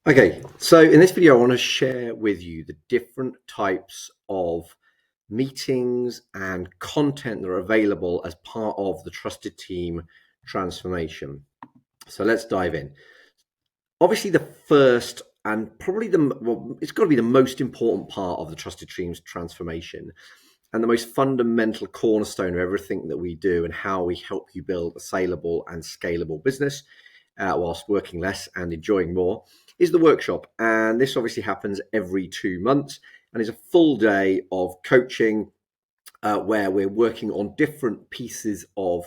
Okay, so in this video, I want to share with you the different types of meetings and content that are available as part of the Trusted Team transformation. So let's dive in. Obviously, the first and probably it's got to be the most important part of the Trusted Team's transformation and the most fundamental cornerstone of everything that we do and how we help you build a saleable and scalable business whilst working less and enjoying more is the workshop. And this obviously happens every 2 months and is a full day of coaching where we're working on different pieces of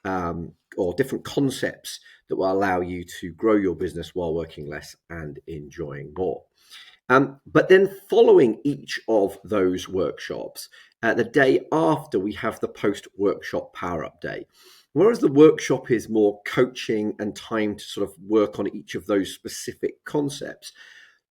or different concepts that will allow you to grow your business while working less and enjoying more. But then following each of those workshops, the day after we have the post-workshop power-up day. Whereas the workshop is more coaching and time to sort of work on each of those specific concepts,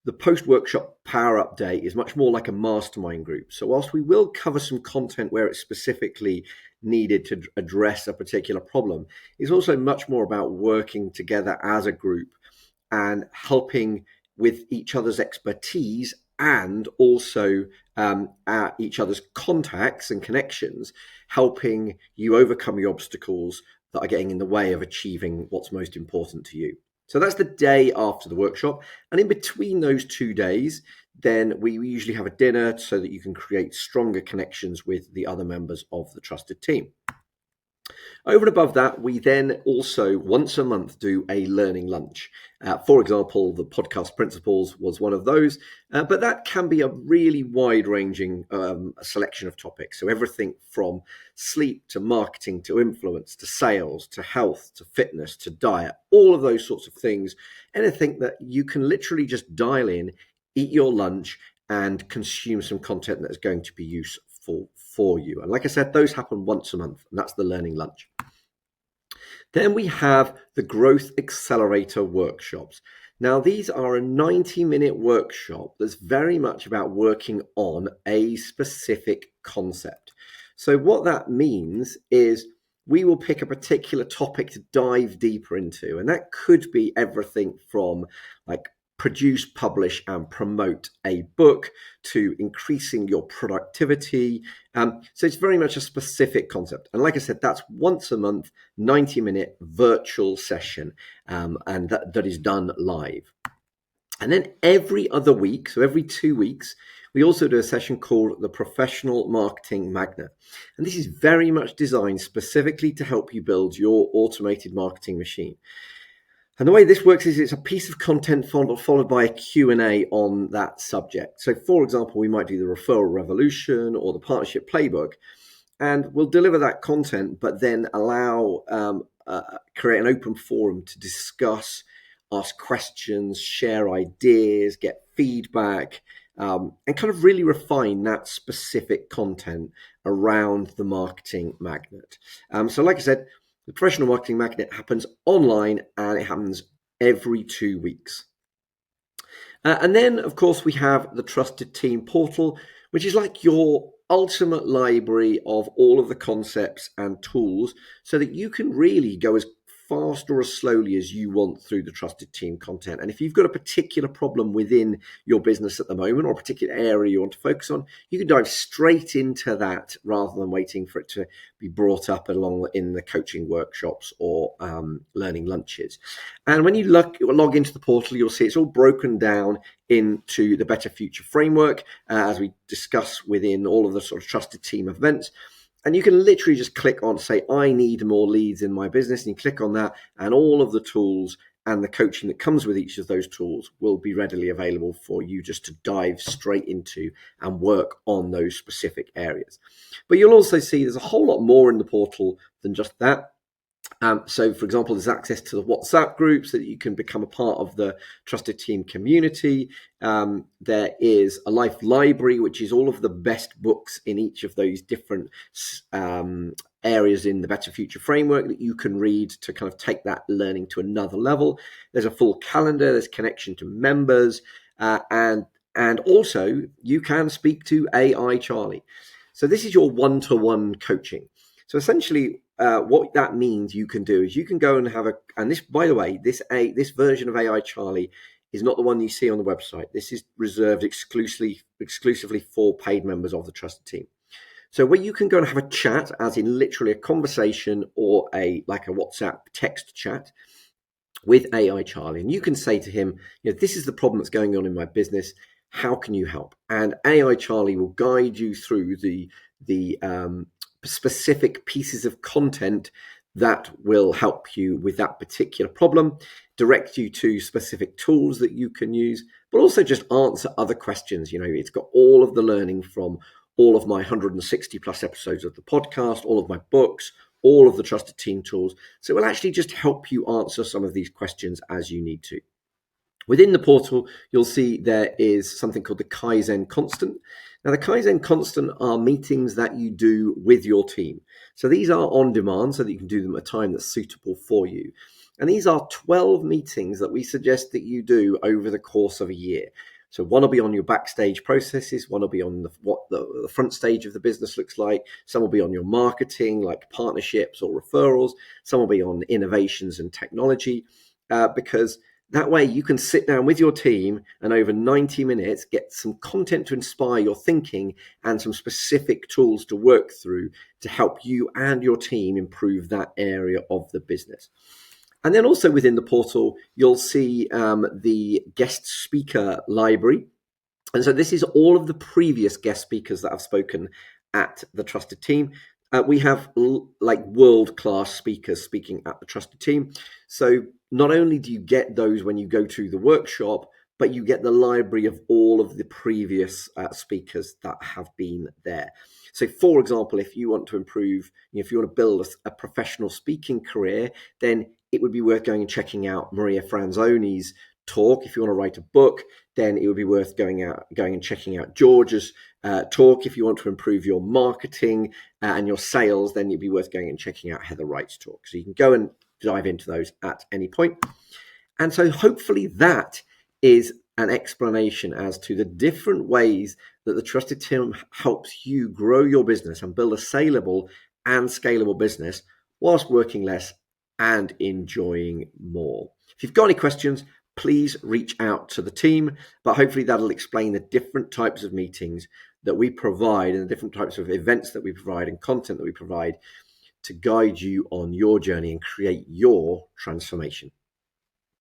the post-workshop power-up day is much more like a mastermind group. So whilst we will cover some content where it's specifically needed to address a particular problem, it's also much more about working together as a group and helping with each other's expertise and also each other's contacts and connections, helping you overcome the obstacles that are getting in the way of achieving what's most important to you. So that's the day after the workshop. And in between those 2 days, then we usually have a dinner so that you can create stronger connections with the other members of the trusted team. Over and above that, we then also once a month do a learning lunch. For example, the podcast principles was one of those, but that can be a really wide-ranging selection of topics. So everything from sleep to marketing to influence to sales to health to fitness to diet, all of those sorts of things. Anything that you can literally just dial in, eat your lunch, and consume some content that is going to be useful for you. And like I said, those happen once a month, and that's the learning lunch. Then we have the Growth Accelerator workshops. Now, these are a 90-minute workshop that's very much about working on a specific concept. So what that means is we will pick a particular topic to dive deeper into, and that could be everything from like produce, publish, and promote a book to increasing your productivity. So it's very much a specific concept. And like I said, that's once a month, 90-minute virtual session, and that is done live. And then every other week, so every 2 weeks, we also do a session called the Professional Marketing Magnet. And this is very much designed specifically to help you build your automated marketing machine. And the way this works is it's a piece of content followed by a Q&A on that subject. So for example, we might do the referral revolution or the partnership playbook, and we'll deliver that content, but then create an open forum to discuss, ask questions, share ideas, get feedback, and kind of really refine that specific content around the marketing magnet. So like I said, the Professional Marketing Magnet happens online and it happens every 2 weeks. And then, of course, we have the Trusted Team portal, which is like your ultimate library of all of the concepts and tools so that you can really go as fast or as slowly as you want through the Trusted Team content. And if you've got a particular problem within your business at the moment or a particular area you want to focus on, you can dive straight into that rather than waiting for it to be brought up along in the coaching workshops or learning lunches. And when you log into the portal, you'll see it's all broken down into the Better Future framework, as we discuss within all of the sort of Trusted Team events. And you can literally just click on, say, I need more leads in my business. And you click on that and all of the tools and the coaching that comes with each of those tools will be readily available for you just to dive straight into and work on those specific areas. But you'll also see there's a whole lot more in the portal than just that. So, for example, there's access to the WhatsApp group so that you can become a part of the Trusted Team community. There is a life library, which is all of the best books in each of those different areas in the Better Future framework that you can read to kind of take that learning to another level. There's a full calendar, there's connection to members, and also you can speak to AI Charlie. So this is your one-to-one coaching. So essentially, what that means you can do is you can go and have and this, by the way, this version of AI Charlie is not the one you see on the website. This is reserved exclusively for paid members of the trusted team. So where you can go and have a chat, as in literally a conversation or a WhatsApp text chat with AI Charlie, and you can say to him, this is the problem that's going on in my business. How can you help? And AI Charlie will guide you through the specific pieces of content that will help you with that particular problem, direct you to specific tools that you can use, but also just answer other questions. It's got all of the learning from all of my 160 plus episodes of the podcast, all of my books, all of the trusted team tools. So it will actually just help you answer some of these questions as you need to. Within the portal, you'll see there is something called the Kaizen Constant. Now, the Kaizen Constant are meetings that you do with your team. So these are on demand so that you can do them at a time that's suitable for you. And these are 12 meetings that we suggest that you do over the course of a year. So one will be on your backstage processes, one will be on what the front stage of the business looks like, some will be on your marketing, like partnerships or referrals, some will be on innovations and technology, because that way you can sit down with your team and over 90 minutes get some content to inspire your thinking and some specific tools to work through to help you and your team improve that area of the business. And then also within the portal, you'll see the guest speaker library. And so this is all of the previous guest speakers that have spoken at the Trusted Team. We have world-class speakers speaking at the Trusted Team. So not only do you get those when you go to the workshop, but you get the library of all of the previous speakers that have been there. So for example, if you want to improve, if you want to build a professional speaking career, then it would be worth going and checking out Maria Franzoni's talk. If you want to write a book, then it would be worth going and checking out George's talk. If you want to improve your marketing and your sales, then it'd be worth going and checking out Heather Wright's talk. So you can go and dive into those at any point. And so hopefully that is an explanation as to the different ways that the Trusted Team helps you grow your business and build a saleable and scalable business whilst working less and enjoying more. If you've got any questions, please reach out to the team, but hopefully that'll explain the different types of meetings that we provide and the different types of events that we provide and content that we provide to guide you on your journey and create your transformation.